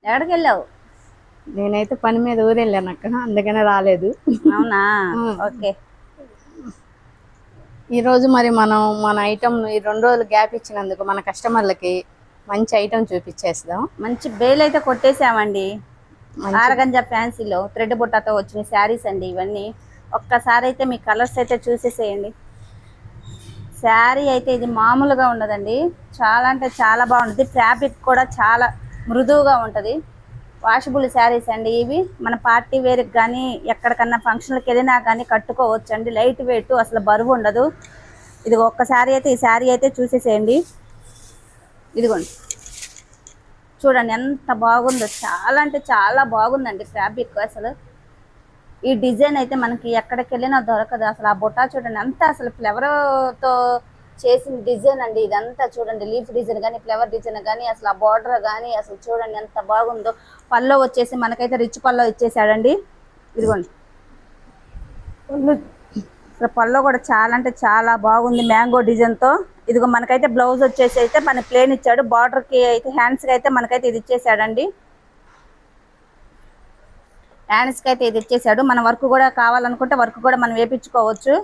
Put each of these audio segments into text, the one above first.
ఎక్కడికి వెళ్ళావు? నేనైతే పని మీద ఊరు వెళ్ళాను అక్క, అందుకనే రాలేదు. అవునా, ఓకే. ఈరోజు మరి మనం మన ఐటమ్ ఈ 2 రోజులు గ్యాప్ ఇచ్చినందుకు మన కస్టమర్లకి మంచి ఐటమ్ చూపించేస్తాం. మంచి బేల్ అయితే కొట్టేసామండి. ఆరగంజా ఫ్యాన్సీలో థ్రెడ్ బుట్టతో వచ్చిన శారీస్ అండి ఇవన్నీ. ఒక్కసారి అయితే మీ కలర్స్ అయితే చూసేసేయండి. శారీ అయితే ఇది మామూలుగా ఉండదండి, చాలా అంటే చాలా బాగుంటుంది. ఫ్యాబ్రిక్ కూడా చాలా మృదువుగా ఉంటుంది. వాషబుల్ శారీస్ అండి ఇవి. మన పార్టీ వేర్కి కానీ ఎక్కడికన్నా ఫంక్షన్లకు వెళ్ళినా కానీ కట్టుకోవచ్చు అండి. లైట్ వెయిట్, అసలు బరువు ఉండదు. ఇది ఒక్కసారి అయితే ఈ శారీ అయితే చూసేసేయండి. ఇదిగోండి, చూడండి ఎంత బాగుందో, చాలా అంటే చాలా బాగుందండి ఫ్యాబ్రిక్. అసలు ఈ డిజైన్ అయితే మనకి ఎక్కడికి వెళ్ళినా దొరకదు. అసలు ఆ బుట్టా చూడండి, అంతా అసలు ఫ్లవర్తో చేసిన డిజైన్ అండి ఇదంతా. చూడండి, లీఫ్ డిజైన్ కానీ ఫ్లవర్ డిజైన్ కానీ అసలు ఆ బార్డర్ కానీ అసలు చూడండి ఎంత బాగుందో. పల్లో వచ్చేసి మనకైతే రిచ్ పల్లో ఇచ్చేసాడండి. ఇదిగోండి పళ్ళు, అసలు పల్లో కూడా చాలా అంటే చాలా బాగుంది మ్యాంగో డిజైన్తో. ఇదిగో మనకైతే బ్లౌజ్ వచ్చేసి అయితే మన ప్లేన్ ఇచ్చాడు. బార్డర్కి అయితే హ్యాండ్స్కి అయితే మనకైతే ఇది ఇచ్చేసాడండి. హ్యాండ్స్కి అయితే ఇది ఇచ్చేసాడు. మన వర్క్ కూడా కావాలనుకుంటే వర్క్ కూడా మనం వేయించుకోవచ్చు.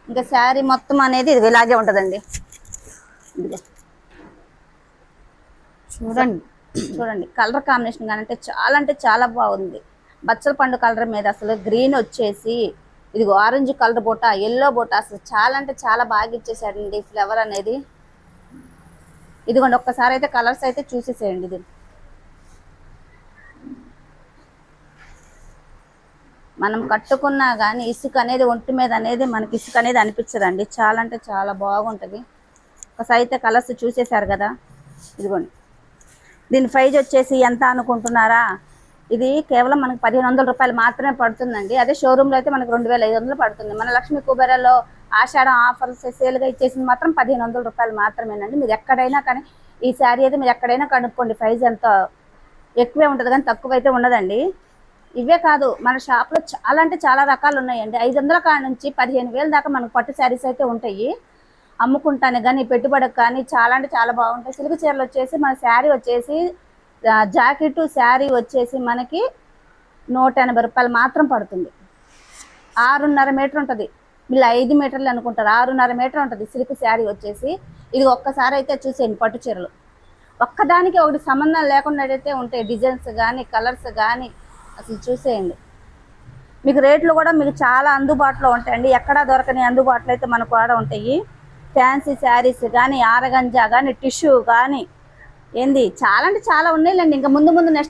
ఇంకా శారీ మొత్తం అనేది ఇది ఇలాగే ఉంటుందండి. చూడండి చూడండి కలర్ కాంబినేషన్ కానీ అంటే చాలా బాగుంది. బచ్చల పండు కలర్ మీద అసలు గ్రీన్ వచ్చేసి ఇదిగో orange colour Botta, yellow Botta, అసలు చాలా అంటే చాలా బాగా ఇచ్చేసాడండి ఫ్లవర్ అనేది. ఇదిగోండి ఒక్కసారి అయితే కలర్స్ అయితే చూసేసేయండి. ఇది మనం కట్టుకున్నా కానీ ఇసుక అనేది ఒంటి మీద అనేది మనకి ఇసుక అనేది అనిపించదండి. చాలా అంటే చాలా బాగుంటుంది. ఒకసారి అయితే కలర్స్ చూసేశారు కదా. ఇదిగోండి, దీని ప్రైజ్ వచ్చేసి ఎంత అనుకుంటున్నారా? ఇది కేవలం మనకి 1500 రూపాయలు మాత్రమే పడుతుందండి. అదే షోరూంలో అయితే మనకి 2500 పడుతుంది. మన లక్ష్మీ కుబేరాలో ఆషాఢం ఆఫర్స్ సేల్గా ఇచ్చేసింది మాత్రం 1500 రూపాయలు మాత్రమేనండి. మీరు ఎక్కడైనా కానీ ఈ శారీ అయితే మీరు ఎక్కడైనా కనుక్కోండి, ప్రైజ్ ఎంత ఎక్కువే ఉంటుంది కానీ తక్కువ అయితే ఉండదండి. ఇవే కాదు, మన షాప్లో చాలా అంటే చాలా రకాలు ఉన్నాయండి. 500 కాడ నుంచి 15,000 దాకా మనకు పట్టు శారీస్ అయితే ఉంటాయి. అమ్ముకుంటాను కానీ పెట్టుబడికి కానీ చాలా అంటే చాలా బాగుంటాయి. సిల్క్ చీరలు వచ్చేసి మన శారీ వచ్చేసి జాకెట్ శారీ వచ్చేసి మనకి 180 రూపాయలు మాత్రం పడుతుంది. 6.5 మీటర్ ఉంటుంది. వీళ్ళు 5 మీటర్లు అనుకుంటారు, 6.5 మీటర్ ఉంటుంది సిల్క్ శారీ వచ్చేసి. ఇది ఒక్కసారి అయితే చూసేయండి. పట్టు చీరలు ఒక్కదానికి ఒకటి సంబంధం లేకుండా అయితే ఉంటాయి. డిజైన్స్ కానీ కలర్స్ కానీ అసలు చూసేయండి. మీకు రేట్లు కూడా మీకు చాలా అందుబాటులో ఉంటాయండి. ఎక్కడా దొరకని అందుబాటులో అయితే మనకు కూడా ఉంటాయి. ఫ్యాన్సీ శారీస్ కానీ ఆరగంజా కానీ టిష్యూ కానీ ఏంది చాలా అంటే చాలా ఉన్నాయిలేండి. ఇంకా ముందు నెక్స్ట్